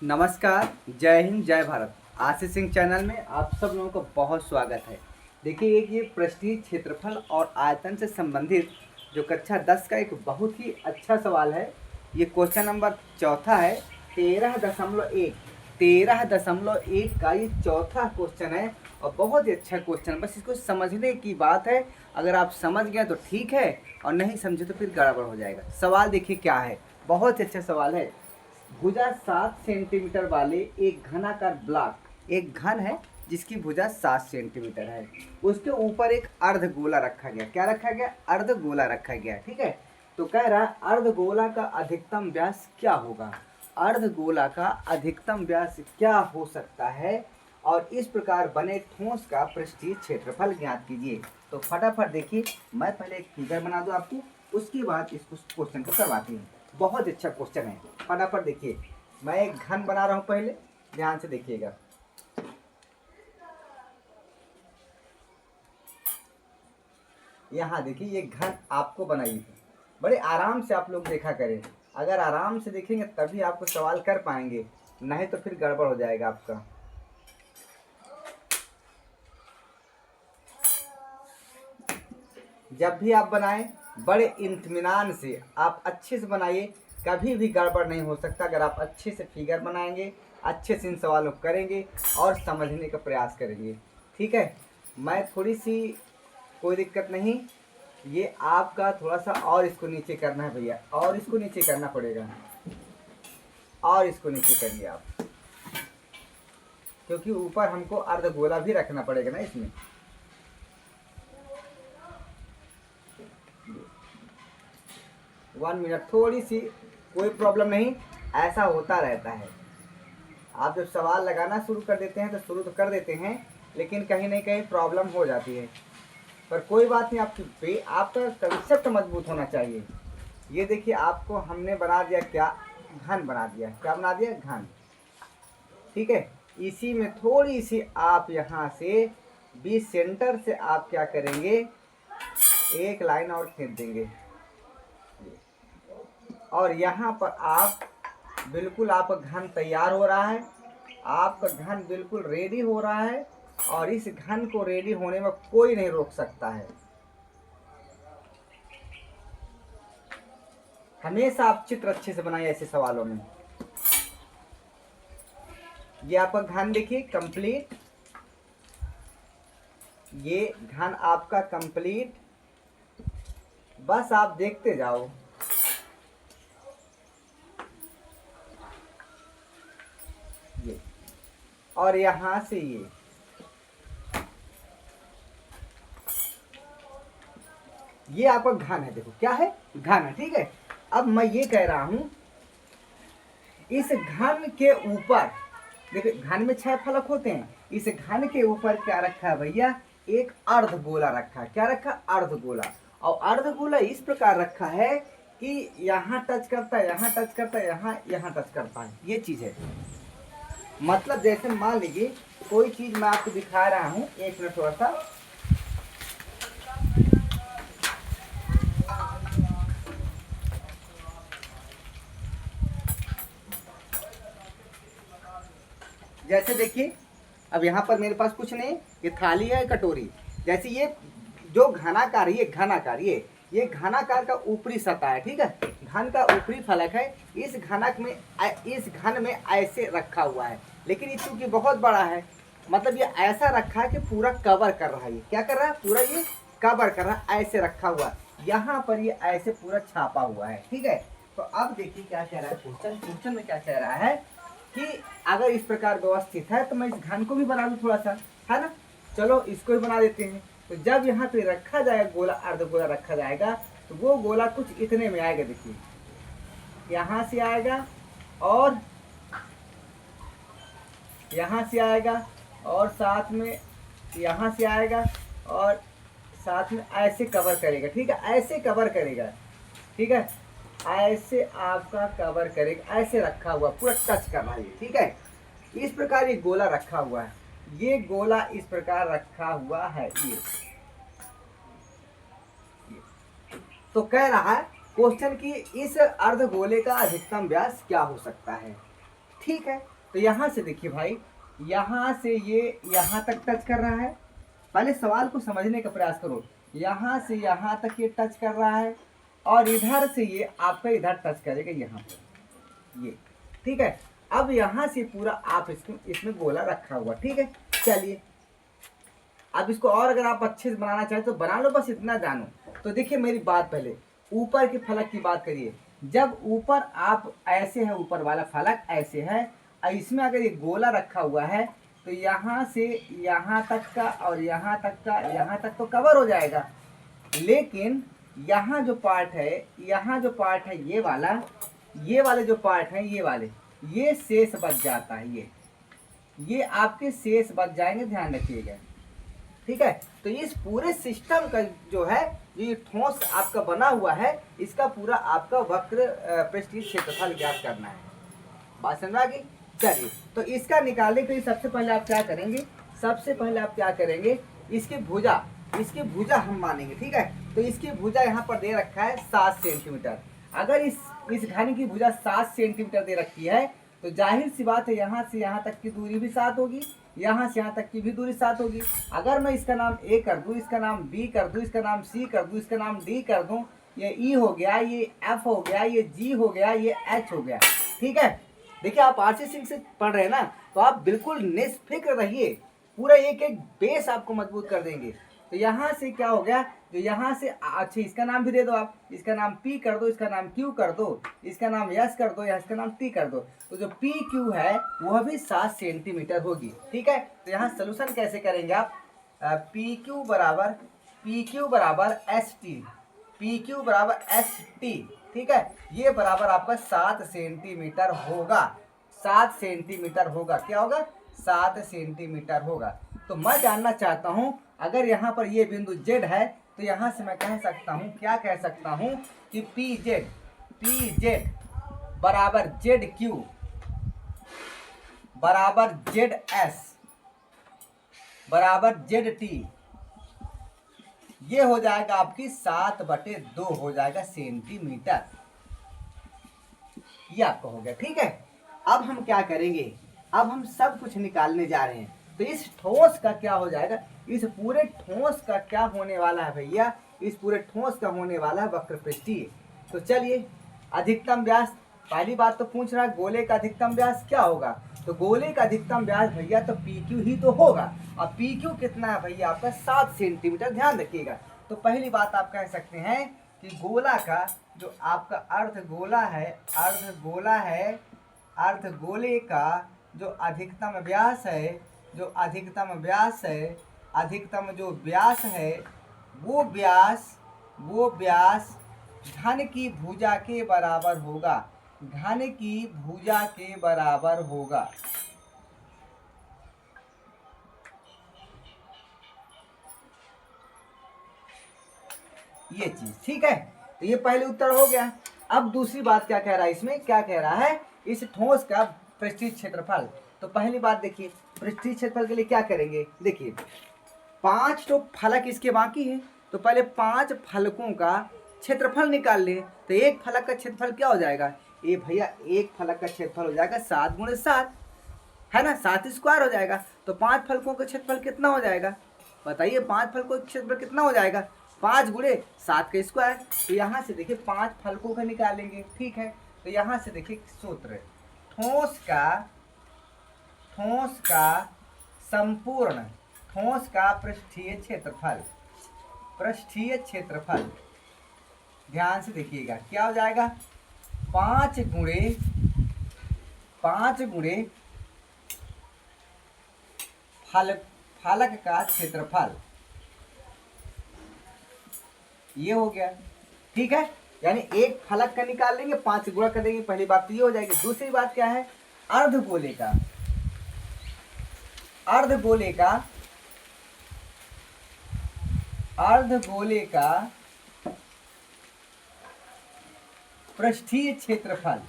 नमस्कार, जय हिंद, जय भारत। आशीष सिंह चैनल में आप सब लोगों का बहुत स्वागत है। देखिए, एक ये पृष्ठीय क्षेत्रफल और आयतन से संबंधित जो कक्षा 10 का एक बहुत ही अच्छा सवाल है। ये क्वेश्चन नंबर चौथा है। 13.1 का ये चौथा क्वेश्चन है और बहुत ही अच्छा क्वेश्चन है। बस इसको समझने की बात है। अगर आप समझ गए तो ठीक है और नहीं समझे तो फिर गड़बड़ हो जाएगा। सवाल देखिए क्या है, बहुत ही अच्छा सवाल है। भुजा 7 सेंटीमीटर वाले एक घनाकार ब्लॉक, एक घन है जिसकी भुजा 7 सेंटीमीटर है, उसके ऊपर एक अर्धगोला रखा गया। क्या रखा गया? अर्धगोला रखा गया। ठीक है, तो कह रहा अर्धगोला का अधिकतम व्यास क्या होगा। अर्धगोला का अधिकतम व्यास क्या हो सकता है और इस प्रकार बने ठोस का पृष्ठीय क्षेत्रफल ज्ञात कीजिए। तो फटाफट देखिए, मैं पहले एक फिगर बना दूं आपको, उसके बाद इस क्वेश्चन को करवाती हूँ। बहुत अच्छा क्वेश्चन है, फटाफट देखिए। मैं एक घन बना रहा हूं, पहले ध्यान से देखिएगा। यहाँ देखिए, ये घन आपको बनाई थी। बड़े आराम से आप लोग देखा करें। अगर आराम से देखेंगे तभी आपको सवाल कर पाएंगे, नहीं तो फिर गड़बड़ हो जाएगा आपका। जब भी आप बनाएं बड़े इत्मीनान से आप अच्छे से बनाइए, कभी भी गड़बड़ नहीं हो सकता। अगर आप अच्छे से फिगर बनाएंगे, अच्छे से इन सवालों को करेंगे और समझने का प्रयास करेंगे। ठीक है, मैं थोड़ी सी, कोई दिक्कत नहीं, ये आपका थोड़ा सा और इसको नीचे करना है भैया, और इसको नीचे करना पड़ेगा, और इसको नीचे करिए आप, क्योंकि ऊपर हमको अर्धगोला भी रखना पड़ेगा ना इसमें। 1 मिनट, थोड़ी सी, कोई प्रॉब्लम नहीं, ऐसा होता रहता है। आप जब सवाल लगाना शुरू कर देते हैं तो शुरू तो कर देते हैं, लेकिन कहीं ना कहीं प्रॉब्लम हो जाती है। पर कोई बात नहीं, आपका कंसेप्ट मजबूत होना चाहिए। ये देखिए, आपको हमने बना दिया क्या, घन बना दिया। क्या बना दिया? घन। ठीक है, इसी में थोड़ी सी आप यहाँ से बीच सेंटर से आप क्या करेंगे, एक लाइन और खींच देंगे और यहाँ पर आप बिल्कुल, आपका घन तैयार हो रहा है। आपका घन बिल्कुल रेडी हो रहा है और इस घन को रेडी होने में कोई नहीं रोक सकता है। हमेशा आप चित्र अच्छे से बनाइए ऐसे सवालों में। ये आपका घन देखिए कंप्लीट, ये घन आपका कंप्लीट। बस आप देखते जाओ। ये और यहां से ये आपका घन है। देखो क्या है, घन है। ठीक है, अब मैं ये कह रहा हूं, इस घन के ऊपर देखिए, घन में 6 फलक होते हैं। इस घन के ऊपर क्या रखा है भैया? एक अर्धगोला रखा है। क्या रखा? अर्धगोला। और अर्धगोला इस प्रकार रखा है कि यहाँ टच करता है, यहाँ टच करता है, यहाँ टच करता है। ये चीज है। मतलब जैसे मान लीजिए कोई चीज मैं आपको दिखा रहा हूँ, एक मिनट थोड़ा सा। जैसे देखिए, अब यहाँ पर मेरे पास कुछ नहीं, ये थाली है, कटोरी। जैसे ये जो घनाकार, ये घनाकार, ये घनाकार का ऊपरी सतह है। ठीक है, घन का ऊपरी फलक है। इस घन में ऐसे रखा हुआ है, लेकिन ये चूंकि बहुत बड़ा है, मतलब ये ऐसा रखा है कि पूरा कवर कर रहा है। ये क्या कर रहा है? पूरा ये कवर कर रहा है, ऐसे रखा हुआ है। यहाँ पर ये ऐसे पूरा छापा हुआ है। ठीक है, तो अब देखिए क्या कह रहा है क्वेश्चन में क्या कह रहा है कि अगर इस प्रकार व्यवस्थित है तो मैं इस घन को भी बना दूं थोड़ा सा, है ना। चलो इसको भी बना देते हैं। तो जब यहाँ पे रखा जाएगा गोला, अर्धगोला रखा जाएगा, तो वो गोला कुछ इतने में आएगा। देखिए, यहाँ से आएगा और यहाँ से आएगा और साथ में यहाँ से आएगा और साथ में ऐसे कवर करेगा। ठीक है, ऐसे कवर करेगा। ठीक है, ऐसे आपका कवर करेगा, ऐसे रखा हुआ, पूरा टच करना है। ठीक है, इस प्रकार ये गोला रखा हुआ है। ये गोला इस प्रकार रखा हुआ है। ये तो कह रहा है क्वेश्चन की इस अर्धगोले का अधिकतम व्यास क्या हो सकता है। ठीक है। तो यहाँ से देखिए भाई, यहाँ से ये यहाँ तक टच कर रहा है। पहले सवाल को समझने का प्रयास करो। यहाँ से यहाँ तक ये टच कर रहा है और इधर से ये आपका इधर टच करेगा यहाँ पर, ये ठीक है। अब यहाँ से पूरा आप इसमें गोला रखा हुआ, ठीक है। चलिए अब इसको और अगर आप अच्छे से बनाना चाहे तो बना लो, बस इतना जानो। तो देखिए मेरी बात, पहले ऊपर के फलक की बात करिए। जब ऊपर आप ऐसे है, ऊपर वाला फलक ऐसे है, और इसमें अगर ये गोला रखा हुआ है तो यहाँ से यहाँ तक का और यहाँ तक का, यहाँ तक तो कवर हो जाएगा। लेकिन यहाँ जो पार्ट है, यहाँ जो पार्ट है ये वाले जो पार्ट है, ये शेष बच जाता है। ये आपके शेष बच जाएंगे, ध्यान रखिएगा, ठीक है। तो इस पूरे सिस्टम का जो है, ये ठोस आपका बना हुआ है, इसका पूरा आपका वक्र पृष्ठीय क्षेत्रफल ज्ञात करना है। बात समझ आ गई? चलिए तो इसका निकालने के लिए सबसे पहले आप क्या करेंगे, इसकी भुजा हम मानेंगे, ठीक है। तो इसकी भुजा यहाँ पर दे रखा है 7 सेंटीमीटर। अगर इस घन की भुजा 7 सेंटीमीटर दे रखी है तो जाहिर सी बात है यहाँ से यहाँ तक की दूरी भी 7 होगी, यहाँ से यहाँ तक की भी दूरी 7 होगी। अगर मैं इसका नाम A कर दूँ, इसका नाम B कर दूँ, इसका नाम C कर दूँ, इसका नाम D कर दूँ, ये E हो गया, ये F हो गया, ये G हो गया, ये H हो गया, ठीक है। देखिए आप आरसी सिंह से पढ़ रहे हैं ना, तो आप बिल्कुल निष्फिक्र रहिए, पूरा एक एक बेस आपको मजबूत कर देंगे। तो यहाँ से क्या हो गया, जो यहाँ से अच्छा इसका नाम भी दे दो आप, इसका नाम P कर दो, इसका नाम Q कर दो, इसका नाम S कर दो, या इसका नाम T कर दो। तो जो PQ है वह भी 7 सेंटीमीटर होगी, ठीक है। तो यहाँ सोल्यूशन कैसे करेंगे आप, PQ बराबर ST, ठीक है। ये बराबर आपका 7 सेंटीमीटर होगा, 7 सेंटीमीटर होगा। क्या होगा? 7 सेंटीमीटर होगा। तो मैं जानना चाहता हूं, अगर यहाँ पर ये बिंदु Z है तो यहाँ से मैं कह सकता हूँ, क्या कह सकता हूँ कि PZ बराबर ZQ बराबर ZS बराबर ZT, ये हो जाएगा आपकी 7/2 हो जाएगा सेंटीमीटर। ये आपका हो गया, ठीक है। अब हम क्या करेंगे, अब हम सब कुछ निकालने जा रहे हैं। तो इस ठोस का क्या हो जाएगा, इस पूरे ठोस का क्या होने वाला है भैया, इस पूरे ठोस का होने वाला है वक्रपृष्ठीय। तो चलिए अधिकतम व्यास, पहली बात तो पूछ रहा है गोले का अधिकतम व्यास क्या होगा। तो गोले का अधिकतम व्यास भैया तो PQ ही तो होगा। अब PQ कितना है भैया आपका 7 सेंटीमीटर, ध्यान रखिएगा। तो पहली बात आप कह सकते हैं कि गोला का जो आपका अर्धगोला है, अर्धगोले का जो अधिकतम व्यास है, अधिकतम जो व्यास है, वो व्यास घन की भुजा के बराबर होगा, ये चीज, ठीक है। तो ये पहले उत्तर हो गया। अब दूसरी बात क्या कह रहा है, इसमें क्या कह रहा है, इस ठोस का पृष्ठीय क्षेत्रफल। तो पहली बात देखिए, पृष्ठीय क्षेत्रफल के लिए क्या करेंगे, देखिए 5 तो फलक इसके बाकी है, तो पहले 5 फलकों का क्षेत्रफल निकाल ले। तो एक फलक का क्षेत्रफल क्या हो जाएगा, ये भैया एक फलक का क्षेत्रफल हो जाएगा 7 × 7, है ना, 7 स्क्वायर हो जाएगा। तो 5 फलकों का क्षेत्रफल कितना हो जाएगा, बताइए, 5 फलकों का क्षेत्रफल कितना हो जाएगा, 5 × 7 का स्क्वायर। तो यहाँ से देखिए 5 फलकों का निकालेंगे, ठीक है। तो यहाँ से देखिए सूत्र, ठोस का पृष्ठीय क्षेत्रफल, ध्यान से देखिएगा क्या हो जाएगा, 5 × फलक का क्षेत्रफल, ये हो गया, ठीक है। यानी एक फलक का निकाल लेंगे, 5 गुणा कर देंगे, पहली बात तो ये हो जाएगी। दूसरी बात क्या है, अर्धगोले का पृष्ठीय क्षेत्रफल,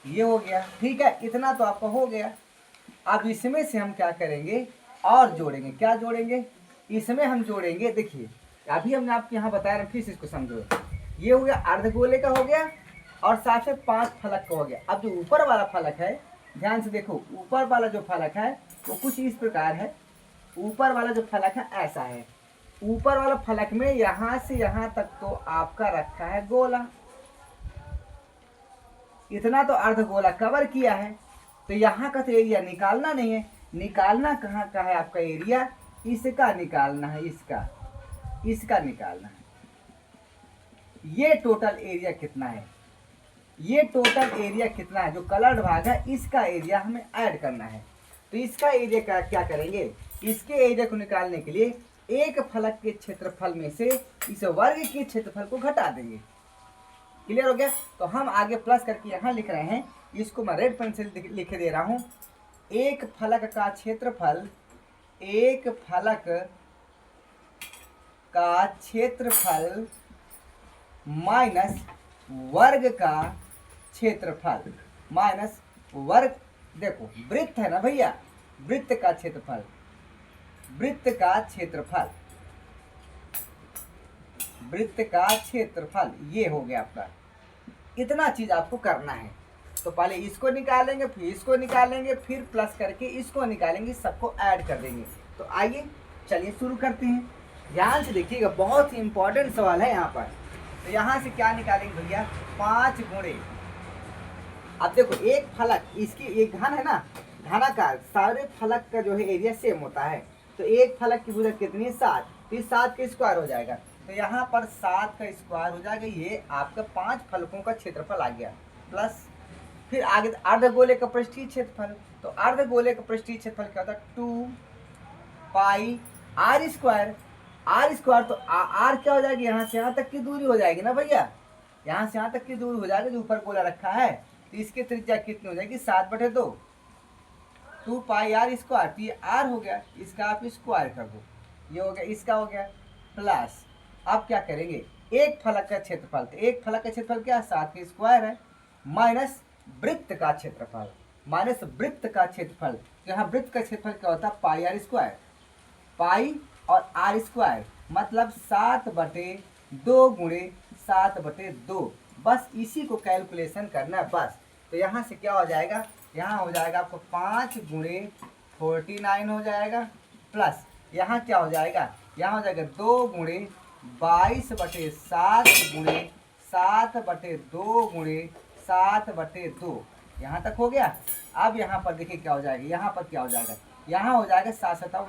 ये हो गया, ठीक है। इतना तो आपका हो गया। अब इसमें से हम क्या करेंगे और जोड़ेंगे, क्या जोड़ेंगे, इसमें हम जोड़ेंगे, देखिए अभी हमने आपको यहाँ बताया, फिर से इसको समझो। ये हो गया अर्धगोले का हो गया, और साथ में 5 फलक का हो गया। अब जो ऊपर वाला फलक है, ध्यान से देखो, ऊपर वाला जो फलक है वो कुछ इस प्रकार है। ऊपर वाला जो फलक है ऐसा है। ऊपर वाला फलक में यहां से यहां तक तो आपका रखा है गोला, इतना तो अर्धगोला कवर किया है। तो यहाँ का तो एरिया निकालना नहीं है। निकालना कहाँ का है आपका एरिया? इसका निकालना है, इसका निकालना है। ये टोटल एरिया कितना है? ये टोटल एरिया कितना है? जो कलर्ड भाग है इसका एरिया हमें ऐड करना है। तो इसका एरिया का क्या करेंगे? इसके एरिया को निकालने के लिए एक फलक के क्षेत्रफल में से इस वर्ग के क्षेत्रफल को घटा देंगे। क्लियर हो गया? तो हम आगे प्लस करके यहाँ लिख रहे हैं, इसको मैं रेड पेन से लिख दे रहा हूँ। एक फलक का क्षेत्रफल, एक फलक का क्षेत्रफल माइनस वर्ग का क्षेत्रफल, माइनस वर्ग, देखो वृत्त है ना भैया, वृत्त का क्षेत्रफल, वृत्त का क्षेत्रफल, वृत्त का क्षेत्रफल, ये हो गया आपका। इतना चीज आपको करना है। तो पहले इसको निकालेंगे, फिर इसको निकालेंगे, फिर प्लस करके इसको निकालेंगे, सबको ऐड कर देंगे। तो आइए चलिए शुरू करते हैं। ध्यान से देखिएगा, बहुत ही इंपॉर्टेंट सवाल है यहाँ पर। तो यहाँ से क्या निकालेंगे भैया? 5 गुणे, अब देखो एक फलक, इसकी एक घन है ना, घनाकार, सारे फलक का जो है एरिया सेम होता है। तो एक फलक की भुजा कितनी? 7। तो इस 7 का स्क्वायर हो जाएगा। तो यहाँ पर 7 का स्क्वायर हो जाएगा, ये आपका 5 फलकों का क्षेत्रफल आ गया। प्लस फिर आगे अर्धगोले का पृष्ठीय क्षेत्रफल। तो अर्धगोले का पृष्ठीय क्षेत्रफल क्या होता है? 2 पाई आर स्क्वायर। आर स्क्वायर तो आर क्या हो जाएगी? यहाँ से यहाँ तक की दूरी हो जाएगी ना भैया, यहाँ से यहाँ तक की दूरी हो जाएगी जो ऊपर गोला रखा है। तो इसकी त्रिज्या कितनी हो जाएगी? 7/2, 2 पाई आर स्क्वायर। तो ये आर हो गया, इसका आप स्क्वायर कर दो, ये हो गया, इसका हो गया। प्लस अब क्या करेंगे? एक फलक का क्षेत्रफल, तो एक फलक का क्षेत्रफल क्या? 7 का स्क्वायर है, माइनस वृत्त का क्षेत्रफल, माइनस वृत्त का क्षेत्रफल। तो यहाँ वृत्त का क्षेत्रफल क्या होता है? पाई आर स्क्वायर, पाई और आर स्क्वायर मतलब 7/2 गुणे 7/2। बस इसी को कैलकुलेशन करना है बस। तो यहाँ से क्या हो जाएगा? यहाँ हो जाएगा आपको 5 गुणे 49 हो जाएगा। प्लस यहाँ क्या हो जाएगा? यहाँ हो जाएगा 2 गुणे 22/7 गुणे 7/2 गुणे 7/2। यहाँ तक हो गया। अब यहाँ पर देखिए क्या हो जाएगा, यहाँ पर क्या हो जाएगा? यहाँ हो जाएगा 7×7 =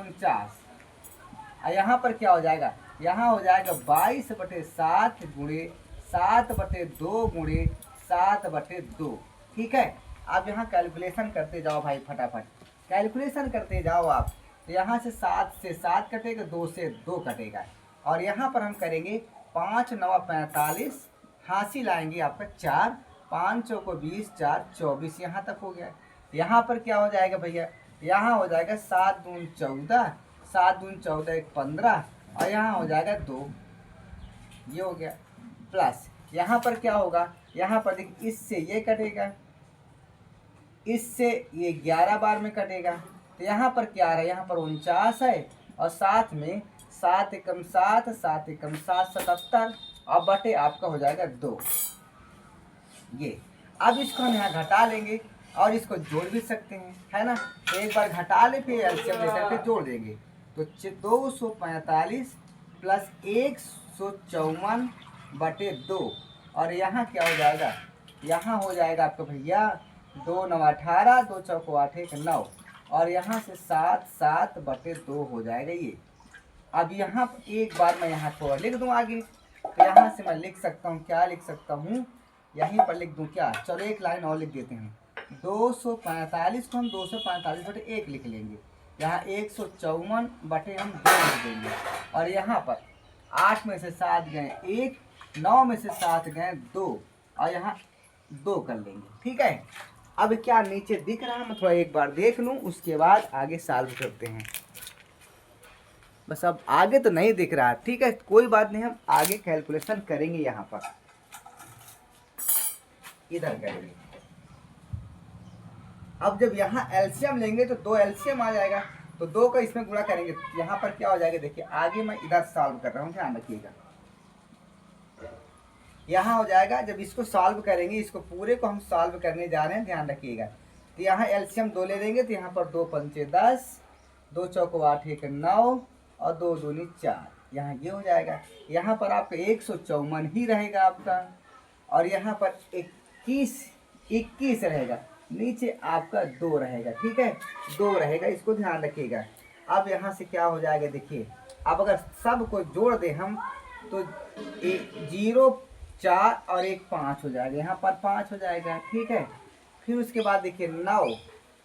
49। यहाँ पर क्या हो जाएगा? यहाँ हो जाएगा 22/7 गुणे 7/2 गुणे 7/2। ठीक है, अब यहाँ कैलकुलेशन करते जाओ भाई, फटाफट कैलकुलेशन करते जाओ आप। तो यहाँ से 7 से 7 कटेगा, 2 से 2 कटेगा, और यहाँ पर हम करेंगे 5 9 45, हासिल लाएंगे आपका 4, 5 चौको 20, 4 24, यहाँ तक हो गया। यहाँ पर क्या हो जाएगा भैया? यहाँ हो जाएगा 7 दून 14, 7 दून 14 1 15, और यहाँ हो जाएगा 2, ये हो गया। प्लस यहाँ पर क्या होगा? यहाँ पर देखिए इससे ये कटेगा, इससे ये 11 बार में कटेगा। तो यहाँ पर क्या आ रहा है? यहाँ पर 49 है, और साथ में 7 एकम 7, 7 एकम 7 77, और बटे आपका हो जाएगा 2। ये अब इसको हम यहाँ घटा लेंगे और इसको जोड़ भी सकते हैं, है ना। तो एक बार घटा ले, फिर एलसीएम लेकर के जोड़ देंगे। तो 245 प्लस 154/2, और यहाँ क्या हो जाएगा? यहाँ हो जाएगा आपका भैया 2 9 18, 2 चौको 8 1 9, और यहाँ से 7 7/2 हो जाएगा ये। अब यहाँ एक बार मैं यहाँ थोड़ा लिख दूँ आगे। तो यहाँ से मैं लिख सकता हूँ, क्या लिख सकता हूँ? यहीं पर लिख दूँ क्या? चलो एक लाइन और लिख देते हैं। 245 को हम 245/1 लिख लेंगे, यहाँ 154 हम 2 लिख देंगे, और यहाँ पर 8 में से 7 गए 1, 9 में से 7 गए 2, और यहाँ 2 कर लेंगे। ठीक है, अब क्या नीचे दिख रहा है? मैं थोड़ा एक बार देख लूँ, उसके बाद आगे सॉल्व करते हैं। बस अब आगे तो नहीं दिख रहा, ठीक है, कोई बात नहीं, हम आगे कैलकुलेशन करेंगे। यहाँ पर इधर करेंगे। अब जब यहाँ एलसीएम लेंगे तो 2 एलसीएम आ जाएगा, तो 2 का इसमें गुणा करेंगे। यहाँ पर क्या हो जाएगा? देखिए आगे मैं इधर सॉल्व कर रहा हूँ, ध्यान रखिएगा। यहाँ हो जाएगा। जब इसको सॉल्व करेंगे, इसको पूरे को हम सॉल्व करने जा रहे हैं, ध्यान रखिएगा। तो यहाँ एलसीएम 2 ले लेंगे, तो यहाँ पर 2 पंचे 10, 2 चौको 8 1 9 और 2 दूनी 4, यहाँ ये हो जाएगा। यहाँ पर आपका 154 ही रहेगा आपका, और यहाँ पर 21 रहेगा, नीचे आपका 2 रहेगा, ठीक है, 2 रहेगा, इसको ध्यान रखिएगा। अब यहाँ से क्या हो जाएगा, देखिए अब अगर सब को जोड़ दें हम तो 0 4 और 1 5 हो जाएगा, यहाँ पर 5 हो जाएगा, ठीक है। फिर उसके बाद देखिए 9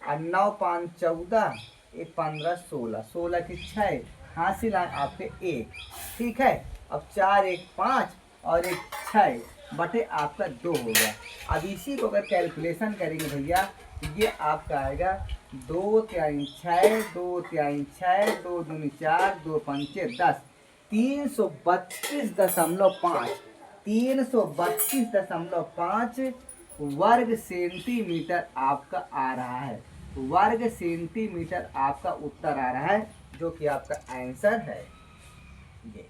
और 9 5 14, 1 15 16, 16 की 6 हासिल आए आपके 1, ठीक है। अब 4 1 5 और 1 6 बटे आपका 2 हो गया। अब इसी को अगर कैलकुलेशन करेंगे भैया, ये आपका आएगा 2 3 6, 2 3 6, 2 दूनी 4, 2 पंचे 10, 332.5, 332.5 वर्ग सेंटीमीटर आपका आ रहा है, वर्ग सेंटीमीटर आपका उत्तर आ रहा है, जो कि आपका आंसर है ये।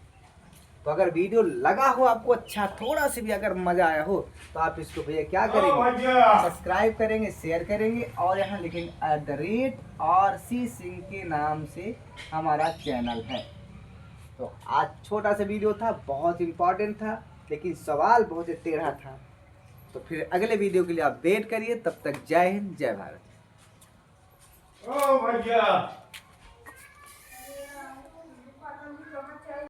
तो अगर वीडियो लगा हो आपको अच्छा, थोड़ा सा भी अगर मजा आया हो, तो आप इसको भैया क्या करेंगे, सब्सक्राइब करेंगे, शेयर करेंगे, और यहाँ लिखेंगे @RC सिंह के नाम से हमारा चैनल है। तो आज छोटा सा वीडियो था, बहुत इंपॉर्टेंट था, लेकिन सवाल बहुत ही टेढ़ा था। तो फिर अगले वीडियो के लिए आप वेट करिए, तब तक जय हिंद, जय भारत।